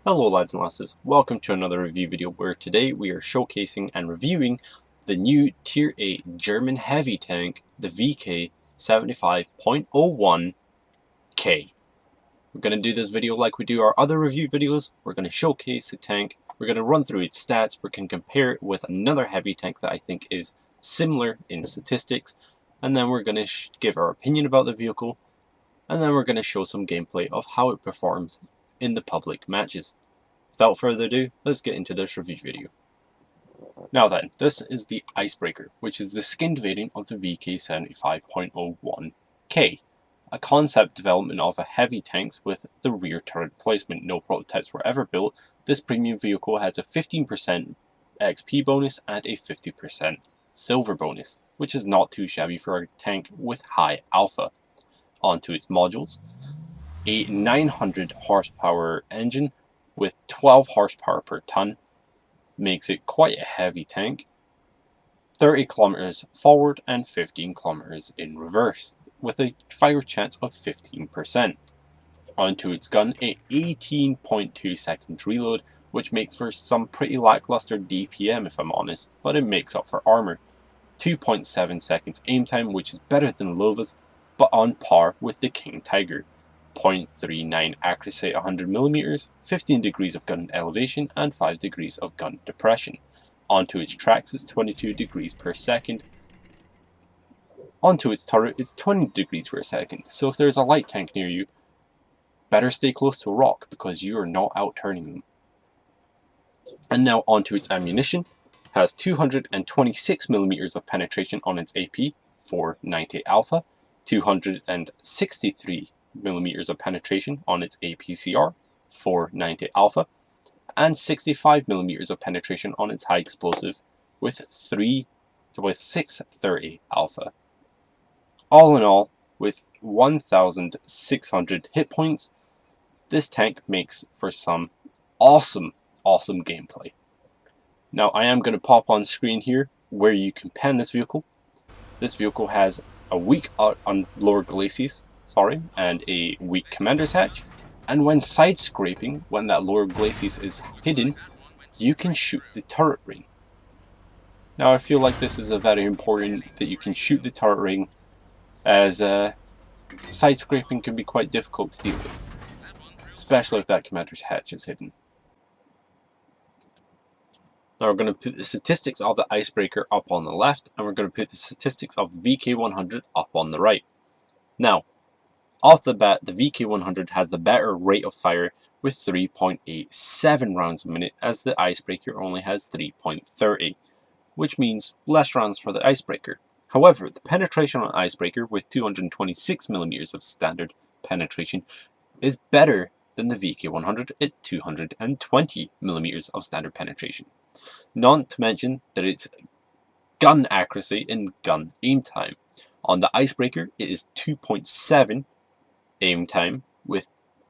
Hello lads and lasses, welcome to another review video where today we are showcasing and reviewing the new Tier 8 German heavy tank, the VK 75.01K. We're going to do this video like we do our other review videos. We're going to showcase the tank, we're going to run through its stats, we can compare it with another heavy tank that I think is similar in statistics, and then we're going to give our opinion about the vehicle, and then we're going to show some gameplay of how it performs in the public matches. Without further ado, let's get into this review video. Now then, this is the Icebreaker, which is the skinned variant of the VK 75.01K, a concept development of a heavy tanks with the rear turret placement. No prototypes were ever built. This premium vehicle has a 15% XP bonus and a 50% silver bonus, which is not too shabby for a tank with high alpha. Onto its modules, a 900 horsepower engine with 12 horsepower per ton makes it quite a heavy tank, 30 kilometers forward and 15 kilometers in reverse, with a fire chance of 15%. Onto its gun, a 18.2 seconds reload, which makes for some pretty lackluster DPM if I'm honest, but it makes up for armor. 2.7 seconds aim time, which is better than Lova's, but on par with the King Tiger. 0.39 accuracy at 100mm, 15 degrees of gun elevation, and 5 degrees of gun depression. Onto its tracks is 22 degrees per second. Onto its turret is 20 degrees per second, so if there's a light tank near you, better stay close to a rock because you are not out turning them. And now onto its ammunition, has 226mm of penetration on its AP, 490 Alpha, 263mm of penetration on its APCR, 490 Alpha, and 65mm of penetration on its high explosive with 630 Alpha. All in all, with 1,600 hit points, this tank makes for some awesome gameplay. Now I am going to pop on screen here where you can pen this vehicle. This vehicle has a weak on lower glacis, and a weak commander's hatch. And when side scraping, when that lower glacis is hidden, you can shoot the turret ring. Now I feel like this is a very important that you can shoot the turret ring, as side scraping can be quite difficult to deal with, especially if that commander's hatch is hidden. Now we're going to put the statistics of the Icebreaker up on the left, and we're going to put the statistics of VK100 up on the right. Now, off the bat, the VK100 has the better rate of fire with 3.87 rounds a minute, as the Icebreaker only has 3.30, which means less rounds for the Icebreaker. However, the penetration on Icebreaker with 226mm of standard penetration is better than the VK100 at 220mm of standard penetration. Not to mention that its gun accuracy and gun aim time. On the Icebreaker, it is 2.7 aim time with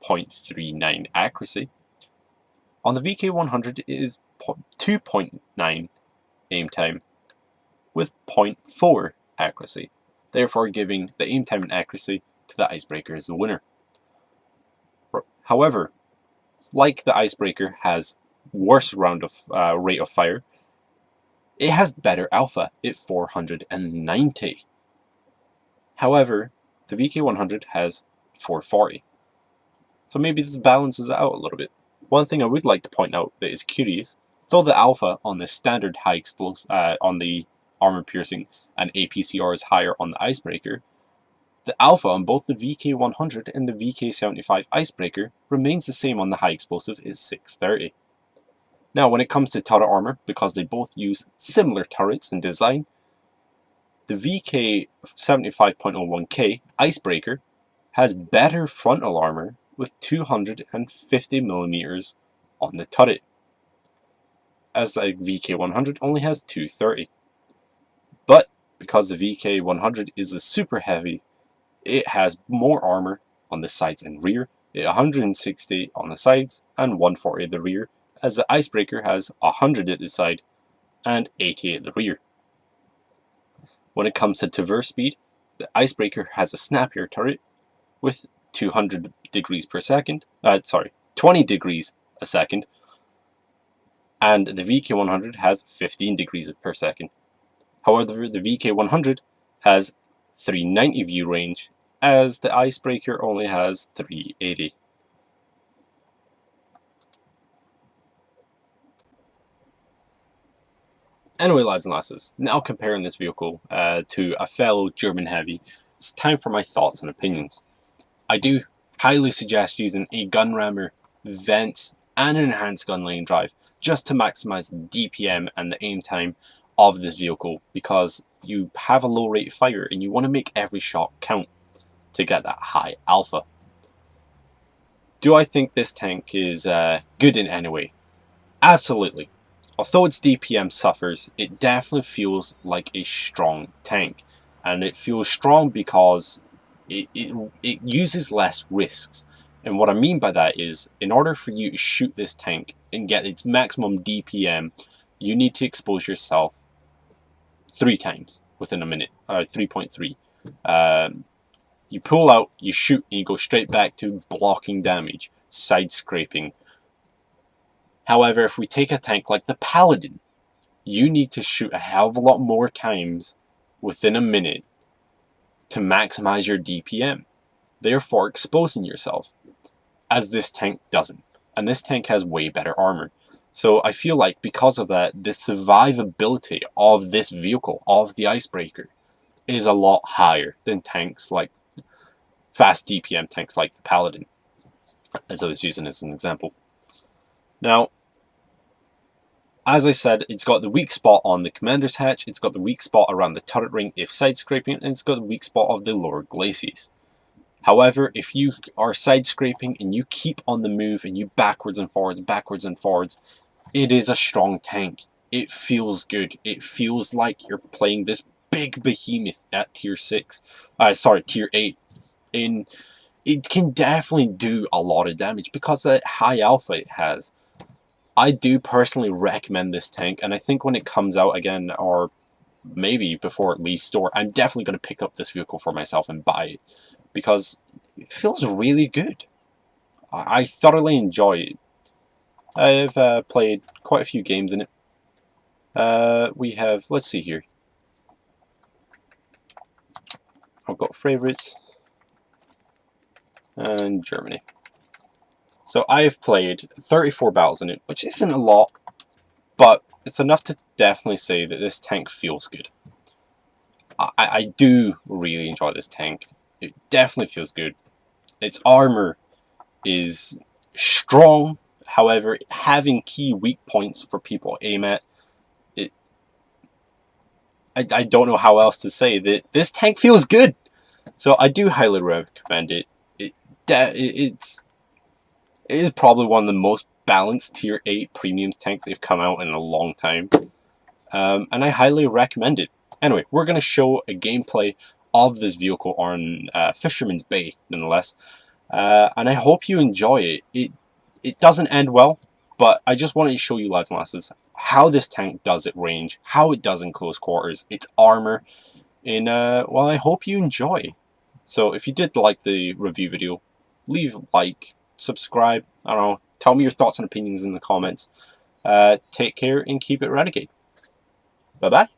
0.39 accuracy. On the VK100, it is 2.9 aim time with 0.4 accuracy, therefore giving the aim time and accuracy to the Icebreaker as the winner. However, like the Icebreaker has worse rate of fire, it has better alpha at 490. However, the VK100 has 440. So maybe this balances it out a little bit. One thing I would like to point out that is curious, though the alpha on the standard high explosive, on the armor piercing and APCR is higher on the Icebreaker, the alpha on both the VK100 and the VK75 Icebreaker remains the same on the high explosive at 630. Now when it comes to turret armor, because they both use similar turrets in design, the VK 75.01K Icebreaker has better frontal armor with 250mm on the turret, as the VK100 only has 230. But because the VK100 is the super heavy, it has more armor on the sides and rear, 160 on the sides and 140 at the rear, as the Icebreaker has 100 at the side and 80 at the rear. When it comes to traverse speed, the Icebreaker has a snappier turret with 200 degrees per second, 20 degrees a second, and the VK100 has 15 degrees per second. However, the VK100 has 390 view range, as the Icebreaker only has 380. Anyway, lads and lasses, now comparing this vehicle to a fellow German heavy, it's time for my thoughts and opinions. I do highly suggest using a gun rammer, vents, and an enhanced gun lane drive just to maximize the DPM and the aim time of this vehicle, because you have a low rate of fire and you want to make every shot count to get that high alpha. Do I think this tank is good in any way? Absolutely. Although its DPM suffers, it definitely feels like a strong tank. And it feels strong because it uses less risks. And what I mean by that is, in order for you to shoot this tank and get its maximum DPM, you need to expose yourself 3 times within a minute, 3.3. You pull out, you shoot, and you go straight back to blocking damage, side scraping. However, if we take a tank like the Paladin, you need to shoot a hell of a lot more times within a minute to maximize your DPM, therefore exposing yourself, as this tank doesn't. And this tank has way better armor. So I feel like because of that, the survivability of this vehicle, of the Icebreaker, is a lot higher than tanks like fast DPM tanks like the Paladin, as I was using as an example. Now, as I said, it's got the weak spot on the commander's hatch, it's got the weak spot around the turret ring if side scraping, and it's got the weak spot of the lower glacis. However, if you are side scraping and you keep on the move and you backwards and forwards, it is a strong tank. It feels good. It feels like you're playing this big behemoth at tier 8. And it can definitely do a lot of damage because of that high alpha it has. I do personally recommend this tank, and I think when it comes out again, or maybe before it leaves store, I'm definitely going to pick up this vehicle for myself and buy it, because it feels really good. I thoroughly enjoy it. I've played quite a few games in it. We have, let's see here. I've got favorites and Germany. So I have played 34 battles in it, which isn't a lot, but it's enough to definitely say that this tank feels good. I do really enjoy this tank. It definitely feels good. Its armor is strong, however, having key weak points for people to aim at, I don't know how else to say that this tank feels good. So I do highly recommend it. It is probably one of the most balanced tier 8 premiums tank they've come out in a long time. And I highly recommend it. Anyway, we're going to show a gameplay of this vehicle on Fisherman's Bay, nonetheless. And I hope you enjoy it. It doesn't end well, but I just wanted to show you, lads and lasses, how this tank does at range, how it does in close quarters, its armor, and well, I hope you enjoy. So if you did like the review video, leave a like, subscribe, I don't know, tell me your thoughts and opinions in the comments. Take care and keep it renegade. Bye-bye.